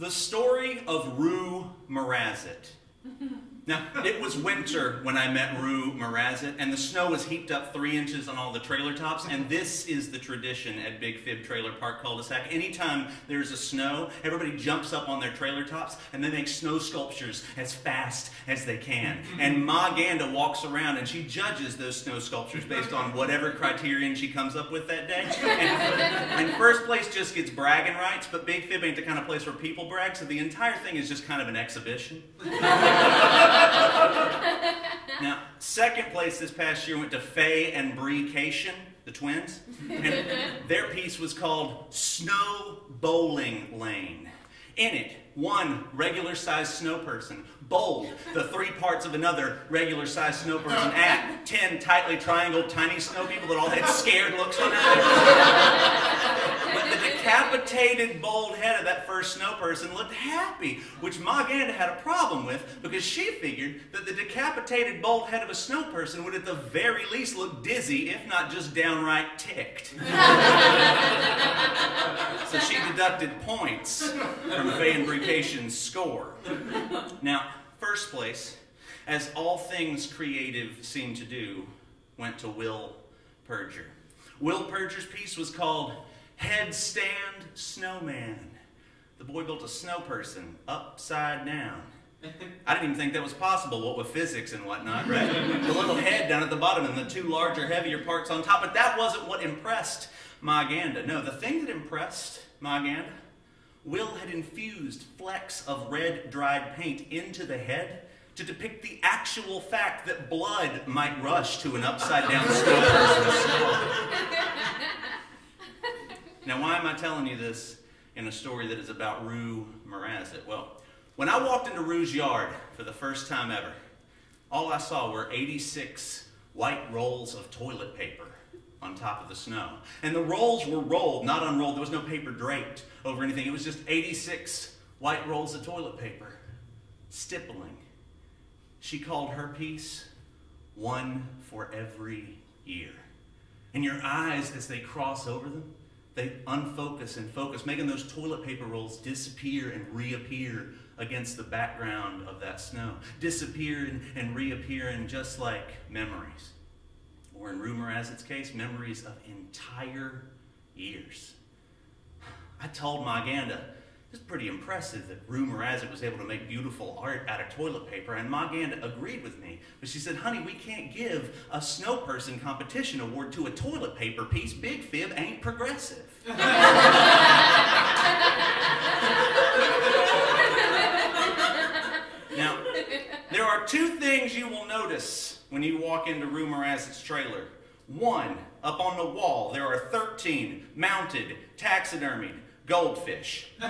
The story of Rue Morazhit. Now, it was winter when I met Rue Morazhit, and the snow was heaped up 3 inches on all the trailer tops, and this is the tradition at Big Fib Trailer Park Cul-de-sac. Anytime there's a snow, everybody jumps up on their trailer tops, and they make snow sculptures as fast as they can. And Ma Ganda walks around, and she judges those snow sculptures based on whatever criterion she comes up with that day. And first place just gets bragging rights, but Big Fib ain't the kind of place where people brag, so the entire thing is just kind of an exhibition. Now, second place this past year went to Faye and Bree-cation, the twins, and their piece was called Snow Bowling Lane. In it, one regular-sized snow person bowled the 3 parts of another regular-sized snow person at 10 tightly triangled tiny snow people that all had scared looks on their faces. But the decapitated bowled head of that first snow person looked happy, which Ma Ganda had a problem with because she figured that the decapitated bowled head of a snow person would at the very least look dizzy, if not just downright ticked. So she deducted points from Faye and Bree-cation's score. Now, first place, as all things creative seem to do, went to Will Perger. Will Perger's piece was called Headstand Snowman. The boy built a snow person upside down. I didn't even think that was possible, what with physics and whatnot, right? The little head down at the bottom and the 2 larger, heavier parts on top. But that wasn't what impressed Ma Ganda. No, the thing that impressed Ma Ganda, Will had infused flecks of red dried paint into the head to depict the actual fact that blood might rush to an upside-down snow person's skull. Now, why am I telling you this in a story that is about Rue Morazhit? Well, when I walked into Rue's yard for the first time ever, all I saw were 86 white rolls of toilet paper on top of the snow. And the rolls were rolled, not unrolled. There was no paper draped over anything. It was just 86 white rolls of toilet paper, stippling. She called her piece, One for Every Year. And your eyes, as they cross over them, they unfocus and focus, making those toilet paper rolls disappear and reappear against the background of that snow. Disappear and reappear, and just like memories. Or in Rue Morazhit's case, memories of entire years. I told Ma Ganda, it's pretty impressive that Rue Morazhit was able to make beautiful art out of toilet paper, and Ma Ganda agreed with me. But she said, honey, we can't give a snow person competition award to a toilet paper piece. Big Fib ain't progressive. Now, there are 2 things you will notice when you walk into Rue Morazhit's trailer. 1, up on the wall, there are 13 mounted, taxidermied goldfish. 2,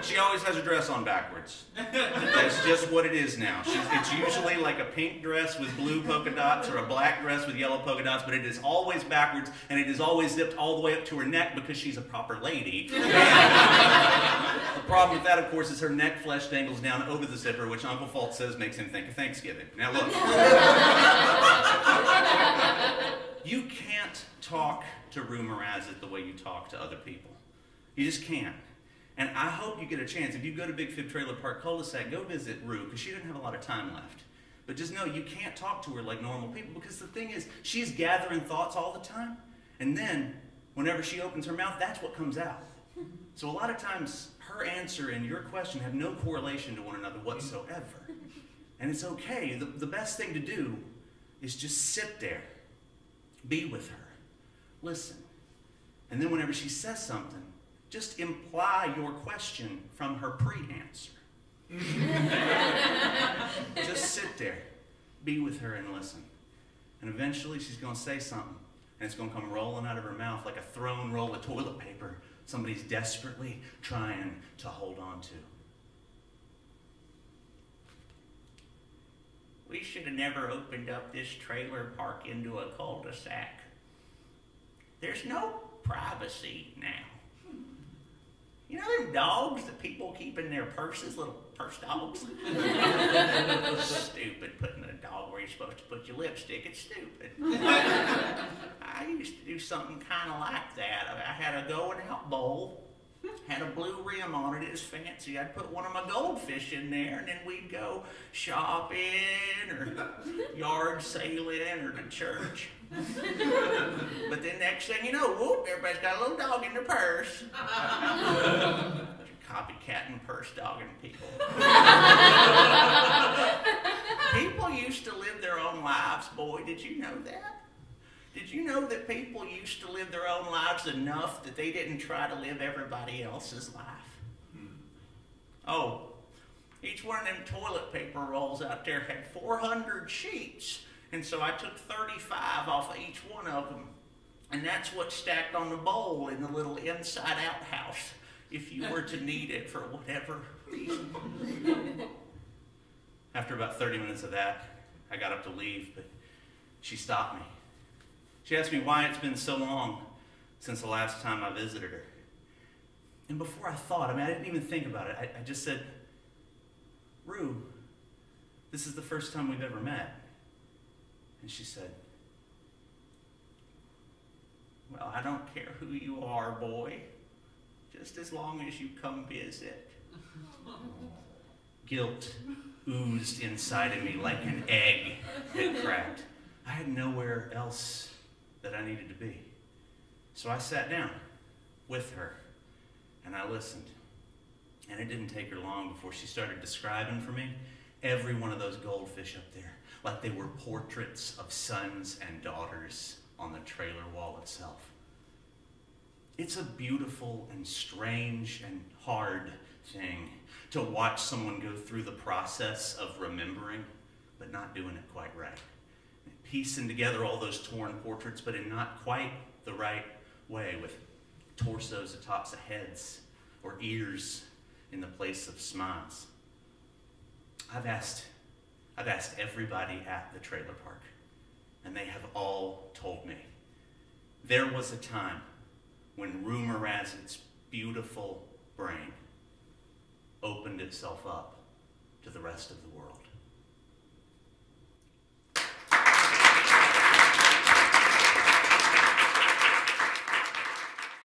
she always has her dress on backwards. That's just what it is now. It's usually like a pink dress with blue polka dots or a black dress with yellow polka dots, but it is always backwards, and it is always zipped all the way up to her neck because she's a proper lady. The problem with that, of course, is her neck flesh dangles down over the zipper, which Uncle Falt says makes him think of Thanksgiving. Now look. You can't talk to Rue Morazhit the way you talk to other people. You just can't. And I hope you get a chance. If you go to Big Fib Trailer Park Cul-de-sac, go visit Rue, because she doesn't have a lot of time left. But just know you can't talk to her like normal people, because the thing is, she's gathering thoughts all the time, and then whenever she opens her mouth, that's what comes out. So a lot of times, her answer and your question have no correlation to one another whatsoever. And it's okay. The best thing to do is just sit there. Be with her. Listen. And then whenever she says something, just imply your question from her pre-answer. Just sit there. Be with her and listen. And eventually she's going to say something, and it's going to come rolling out of her mouth like a thrown roll of toilet paper somebody's desperately trying to hold on to. We should have never opened up this trailer park into a cul-de-sac. There's no privacy now. You know them dogs that people keep in their purses, little purse dogs? Stupid, putting a dog where you're supposed to put your lipstick. It's stupid. I used to do something kind of like that. I had a going out bowl, had a blue rim on it. It was fancy. I'd put one of my goldfish in there, and then we'd go shopping or yard sailing or to church. But then next thing you know, whoop, everybody's got a little dog in their purse. Copycatting, purse dogging people. People used to live their own lives, boy. Did you know that? Did you know that people used to live their own lives enough that they didn't try to live everybody else's life? Oh, each one of them toilet paper rolls out there had 400 sheets. And so I took 35 off of each one of them. And that's what's stacked on the bowl in the little inside-out house if you were to need it for whatever reason. After about 30 minutes of that, I got up to leave, but she stopped me. She asked me why it's been so long since the last time I visited her. And before I thought, I didn't even think about it. I just said, Rue, this is the first time we've ever met. And she said, well, I don't care who you are, boy, just as long as you come visit. Guilt oozed inside of me like an egg that cracked. I had nowhere else that I needed to be. So I sat down with her and I listened. And it didn't take her long before she started describing for me every one of those goldfish up there, like they were portraits of sons and daughters on the trailer wall itself. It's a beautiful and strange and hard thing to watch someone go through the process of remembering, but not doing it quite right. Piecing together all those torn portraits, but in not quite the right way, with torsos atop of heads or ears in the place of smiles. I've asked everybody at the trailer park, and they have all told me there was a time when Rue Morazhit's beautiful brain opened itself up to the rest of the world.